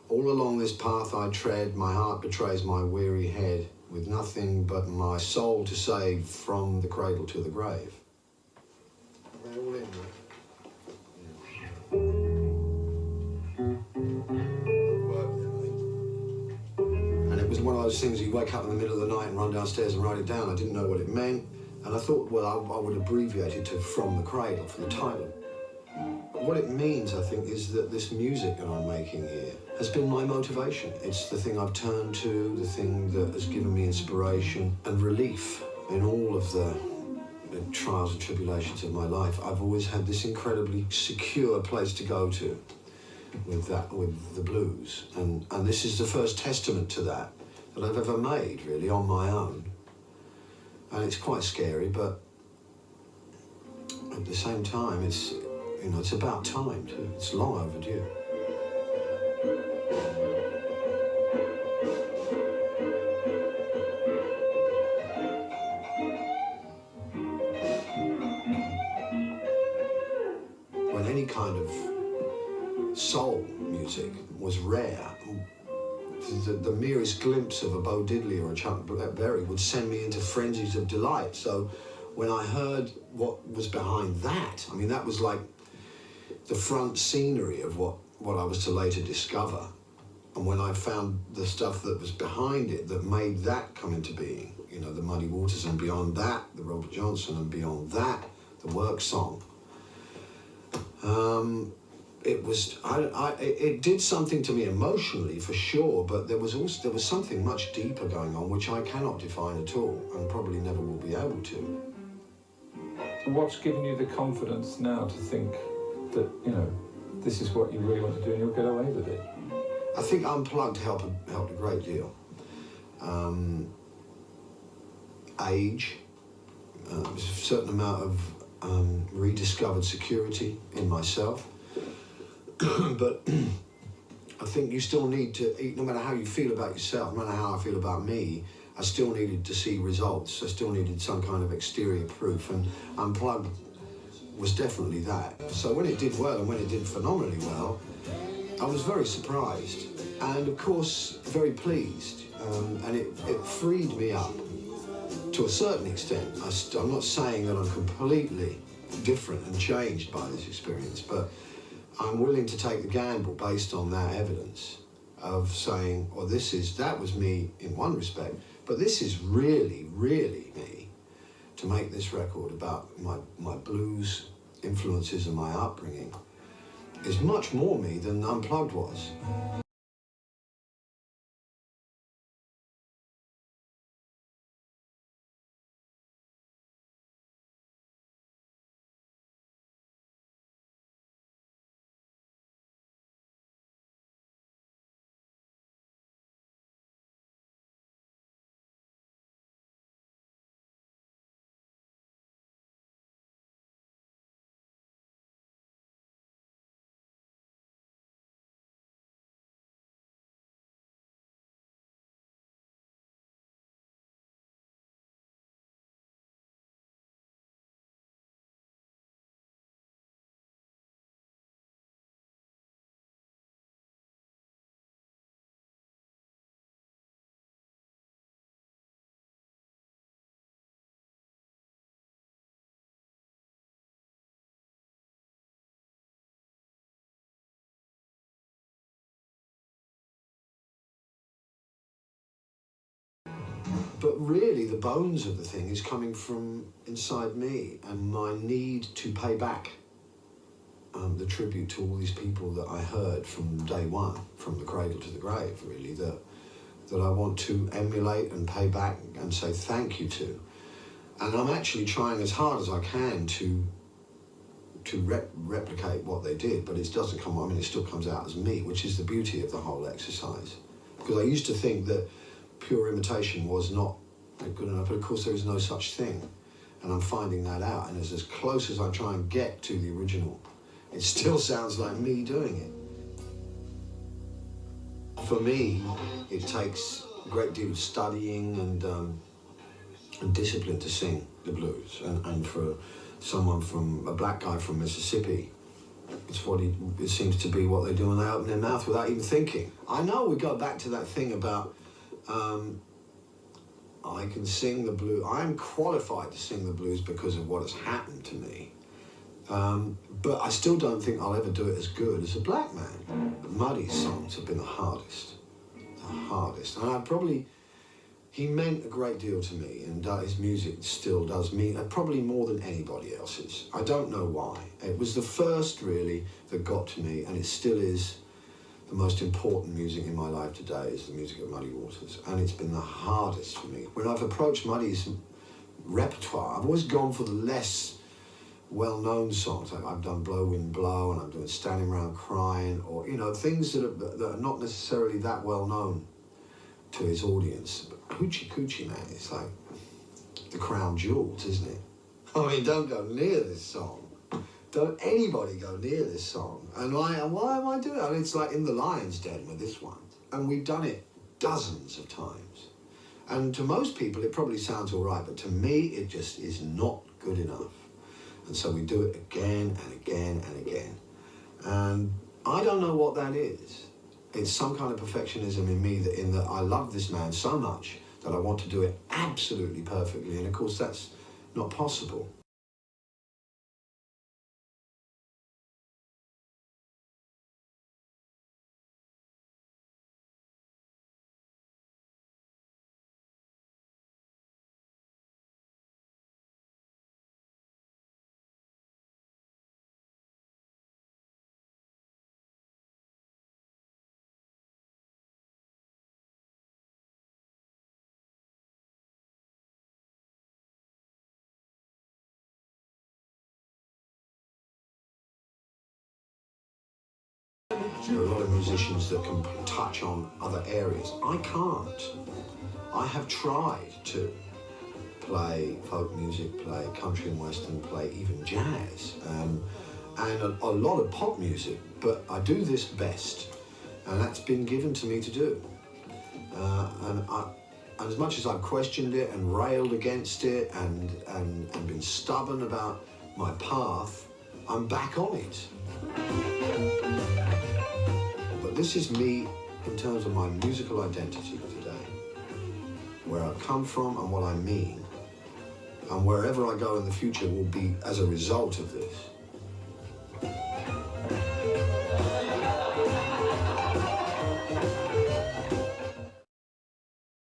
All along this path I tread, my heart betrays my weary head, with nothing but my soul to save from the cradle to the grave. They're all in there. And it was one of those things you wake up in the middle of the night and run downstairs and write it down. I didn't know what it meant, and I thought, well, I would abbreviate it to From the Cradle for the title. What it means, I think, is that this music that I'm making here has been my motivation. It's the thing I've turned to, the thing that has given me inspiration and relief in all of the trials and tribulations of my life. I've always had this incredibly secure place to go to with the blues. And this is the first testament to that I've ever made, really, on my own. And it's quite scary, but at the same time, it's about time too. It's long overdue. When any kind of soul music was rare, the merest glimpse of a Bo Diddley or a Chuck Berry would send me into frenzies of delight. So when I heard what was behind that, I mean, that was like the front scenery of what I was to later discover. And when I found the stuff that was behind it that made that come into being, the Muddy Waters, and beyond that, the Robert Johnson, and beyond that, the work song, it did something to me emotionally, for sure, but there was something much deeper going on, which I cannot define at all, and probably never will be able to. What's given you the confidence now to think that, this is what you really want to do and you'll get away with it? I think Unplugged helped a great deal. Age, a certain amount of rediscovered security in myself. But I think you still need to, no matter how you feel about yourself, no matter how I feel about me, I still needed to see results. I still needed some kind of exterior proof, and Unplugged was definitely that. So when it did well, and when it did phenomenally well, I was very surprised, and of course very pleased, and it freed me up to a certain extent. I'm not saying that I'm completely different and changed by this experience, but I'm willing to take the gamble based on that evidence of saying, well, that was me in one respect, but this is really, really me, to make this record about my blues influences and my upbringing is much more me than Unplugged was. But really, the bones of the thing is coming from inside me, and my need to pay back the tribute to all these people that I heard from day one, from the cradle to the grave, really, that I want to emulate and pay back and say thank you to. And I'm actually trying as hard as I can to replicate what they did, but it doesn't come, it still comes out as me, which is the beauty of the whole exercise. Because I used to think that pure imitation was not good enough, but of course there is no such thing, and I'm finding that out, and as close as I try and get to the original, it still sounds like me doing it. For me, it takes a great deal of studying and discipline to sing the blues, and for someone a black guy from Mississippi, It seems to be what they do when they open their mouth without even thinking. I know we go back to that thing about I can sing the blues. I'm qualified to sing the blues because of what has happened to me. But I still don't think I'll ever do it as good as a black man. Muddy's songs have been the hardest. And he meant a great deal to me, and his music still does mean probably more than anybody else's. I don't know why. It was the first really that got to me, and it still is the most important music in my life today is the music of Muddy Waters, and it's been the hardest for me. When I've approached Muddy's repertoire, I've always gone for the less well-known songs. Like I've done Blow Wind Blow, and I'm doing Standing Around Crying, or things that are not necessarily that well-known to his audience. But Hoochie Coochie Man is like the crown jewels, isn't it? I mean, don't go near this song. Don't anybody go near this song. And why am I doing it? I mean, it's like In the Lion's Den with this one. And we've done it dozens of times. And to most people, it probably sounds all right, but to me, it just is not good enough. And so we do it again and again and again. And I don't know what that is. It's some kind of perfectionism in me that I love this man so much that I want to do it absolutely perfectly. And of course, that's not possible. There are a lot of musicians that can touch on other areas. I can't. I have tried to play folk music, play country and western, play even jazz, and a lot of pop music, but I do this best, and that's been given to me to do. And as much as I've questioned it and railed against it and been stubborn about my path, I'm back on it. But this is me in terms of my musical identity today, where I've come from and what I mean, and wherever I go in the future will be as a result of this.